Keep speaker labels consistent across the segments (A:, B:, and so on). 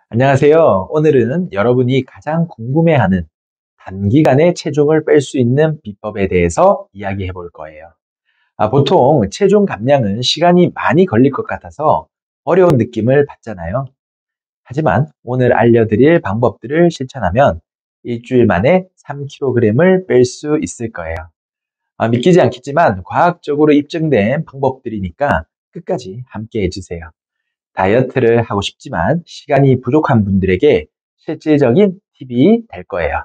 A: 안녕하세요. 오늘은 여러분이 가장 궁금해하는 단기간에 체중을 뺄 수 있는 비법에 대해서 이야기해 볼 거예요. 보통 체중 감량은 시간이 많이 걸릴 것 같아서 어려운 느낌을 받잖아요. 하지만 오늘 알려드릴 방법들을 실천하면 일주일 만에 3kg을 뺄 수 있을 거예요. 믿기지 않겠지만 과학적으로 입증된 방법들이니까 끝까지 함께 해주세요. 다이어트를 하고 싶지만 시간이 부족한 분들에게 실질적인 팁이 될 거예요.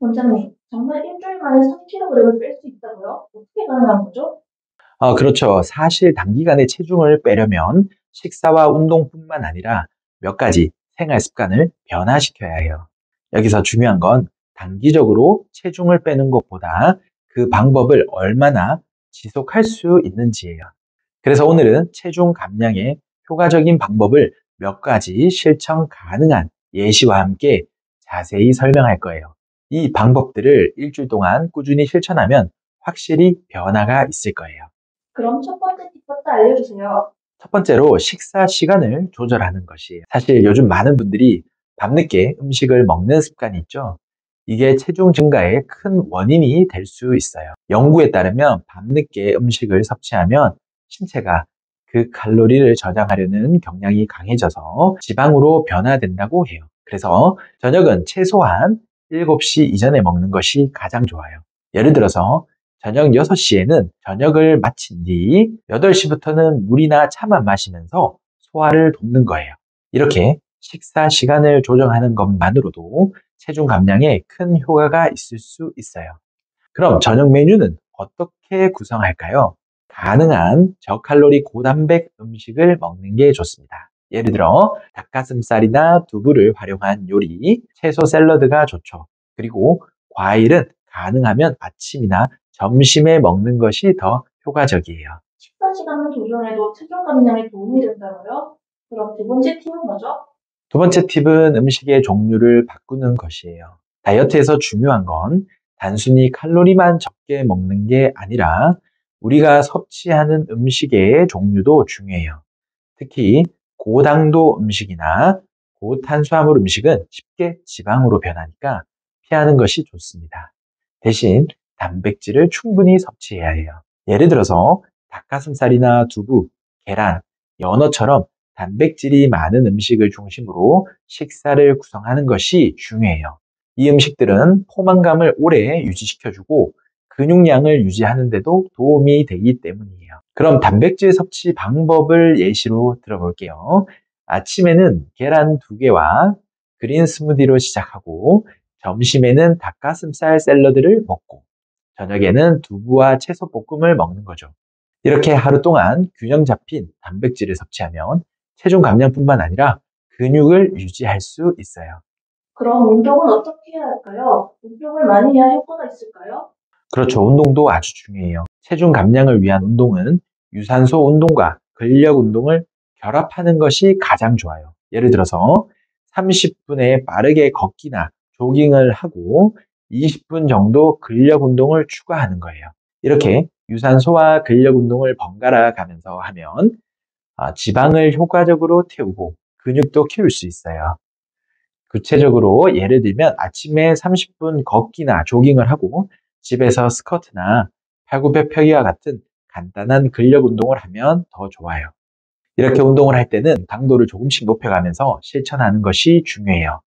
B: 원장님, 정말 일주일 만에 3kg을 뺄 수 있다고요? 어떻게 가능한 거죠?
A: 그렇죠. 사실 단기간에 체중을 빼려면 식사와 운동뿐만 아니라 몇 가지 생활 습관을 변화시켜야 해요. 여기서 중요한 건 단기적으로 체중을 빼는 것보다 그 방법을 얼마나 지속할 수 있는지예요. 그래서 오늘은 체중 감량의 효과적인 방법을 몇 가지 실천 가능한 예시와 함께 자세히 설명할 거예요. 이 방법들을 일주일 동안 꾸준히 실천하면 확실히 변화가 있을 거예요.
B: 그럼 첫 번째 팁부터 알려주세요.
A: 첫 번째로 식사 시간을 조절하는 것이에요. 사실 요즘 많은 분들이 밤늦게 음식을 먹는 습관이 있죠. 이게 체중 증가의 큰 원인이 될 수 있어요. 연구에 따르면 밤늦게 음식을 섭취하면 신체가 그 칼로리를 저장하려는 경향이 강해져서 지방으로 변화된다고 해요. 그래서 저녁은 최소한 7시 이전에 먹는 것이 가장 좋아요. 예를 들어서 저녁 6시에는 저녁을 마친 뒤 8시부터는 물이나 차만 마시면서 소화를 돕는 거예요. 이렇게 식사 시간을 조정하는 것만으로도 체중 감량에 큰 효과가 있을 수 있어요. 그럼 저녁 메뉴는 어떻게 구성할까요? 가능한 저칼로리 고단백 음식을 먹는 게 좋습니다. 예를 들어 닭가슴살이나 두부를 활용한 요리, 채소 샐러드가 좋죠. 그리고 과일은 가능하면 아침이나 점심에 먹는 것이 더 효과적이에요.
B: 식사 시간을 조절해도 체중 감량에 도움이 된다고요? 그럼 두 번째 팁은 뭐죠?
A: 두 번째 팁은 음식의 종류를 바꾸는 것이에요. 다이어트에서 중요한 건 단순히 칼로리만 적게 먹는 게 아니라 우리가 섭취하는 음식의 종류도 중요해요. 특히 고당도 음식이나 고탄수화물 음식은 쉽게 지방으로 변하니까 피하는 것이 좋습니다. 대신 단백질을 충분히 섭취해야 해요. 예를 들어서 닭가슴살이나 두부, 계란, 연어처럼 단백질이 많은 음식을 중심으로 식사를 구성하는 것이 중요해요. 이 음식들은 포만감을 오래 유지시켜주고 근육량을 유지하는 데도 도움이 되기 때문이에요. 그럼 단백질 섭취 방법을 예시로 들어볼게요. 아침에는 계란 2개와 그린 스무디로 시작하고 점심에는 닭가슴살 샐러드를 먹고 저녁에는 두부와 채소 볶음을 먹는 거죠. 이렇게 하루 동안 균형 잡힌 단백질을 섭취하면 체중 감량뿐만 아니라 근육을 유지할 수 있어요.
B: 그럼 운동은 어떻게 해야 할까요? 운동을 많이 해야 효과가 있을까요?
A: 그렇죠. 운동도 아주 중요해요. 체중 감량을 위한 운동은 유산소 운동과 근력 운동을 결합하는 것이 가장 좋아요. 예를 들어서 30분에 빠르게 걷기나 조깅을 하고 20분 정도 근력 운동을 추가하는 거예요. 이렇게 유산소와 근력 운동을 번갈아 가면서 하면 지방을 효과적으로 태우고 근육도 키울 수 있어요. 구체적으로 예를 들면 아침에 30분 걷기나 조깅을 하고 집에서 스쿼트나 팔굽혀 펴기와 같은 간단한 근력 운동을 하면 더 좋아요. 이렇게 운동을 할 때는 강도를 조금씩 높여가면서 실천하는 것이 중요해요.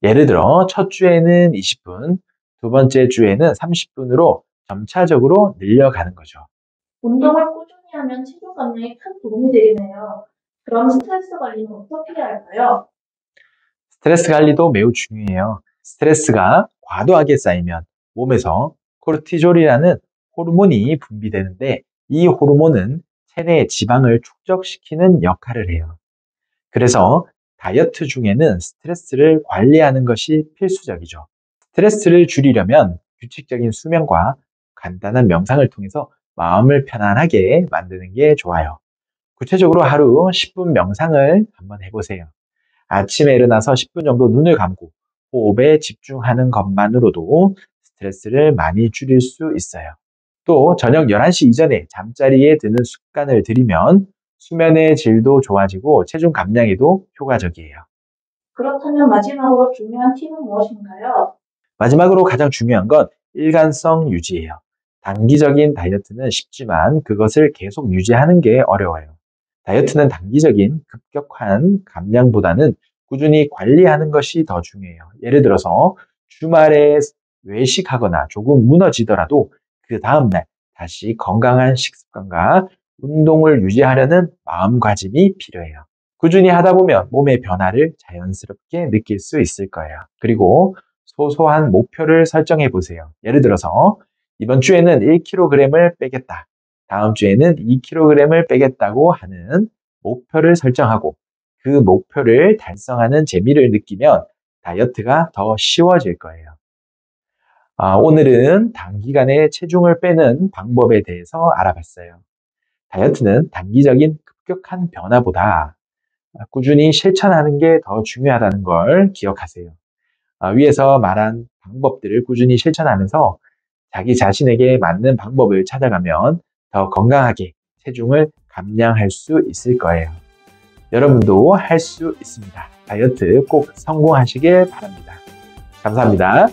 A: 예를 들어 첫 주에는 20분, 두 번째 주에는 30분으로 점차적으로 늘려가는 거죠.
B: 운동을 꾸준히 하면 체중 감량에 큰 도움이 되겠네요. 그럼 스트레스 관리는 어떻게 해야 할까요?
A: 스트레스 관리도 매우 중요해요. 스트레스가 과도하게 쌓이면 몸에서 코르티졸이라는 호르몬이 분비되는데 이 호르몬은 체내의 지방을 축적시키는 역할을 해요. 그래서 다이어트 중에는 스트레스를 관리하는 것이 필수적이죠. 스트레스를 줄이려면 규칙적인 수면과 간단한 명상을 통해서 마음을 편안하게 만드는 게 좋아요. 구체적으로 하루 10분 명상을 한번 해보세요. 아침에 일어나서 10분 정도 눈을 감고 호흡에 집중하는 것만으로도 스트레스를 많이 줄일 수 있어요. 또 저녁 11시 이전에 잠자리에 드는 습관을 들이면 수면의 질도 좋아지고 체중 감량에도 효과적이에요.
B: 그렇다면 마지막으로 중요한 팁은 무엇인가요?
A: 마지막으로 가장 중요한 건 일관성 유지예요. 단기적인 다이어트는 쉽지만 그것을 계속 유지하는 게 어려워요. 다이어트는 단기적인 급격한 감량보다는 꾸준히 관리하는 것이 더 중요해요. 예를 들어서 주말에 외식하거나 조금 무너지더라도 그 다음날 다시 건강한 식습관과 운동을 유지하려는 마음가짐이 필요해요. 꾸준히 하다 보면 몸의 변화를 자연스럽게 느낄 수 있을 거예요. 그리고 소소한 목표를 설정해 보세요. 예를 들어서 이번 주에는 1kg을 빼겠다. 다음 주에는 2kg을 빼겠다고 하는 목표를 설정하고 그 목표를 달성하는 재미를 느끼면 다이어트가 더 쉬워질 거예요. 오늘은 단기간에 체중을 빼는 방법에 대해서 알아봤어요. 다이어트는 단기적인 급격한 변화보다 꾸준히 실천하는 게 더 중요하다는 걸 기억하세요. 위에서 말한 방법들을 꾸준히 실천하면서 자기 자신에게 맞는 방법을 찾아가면 더 건강하게 체중을 감량할 수 있을 거예요. 여러분도 할 수 있습니다. 다이어트 꼭 성공하시길 바랍니다. 감사합니다.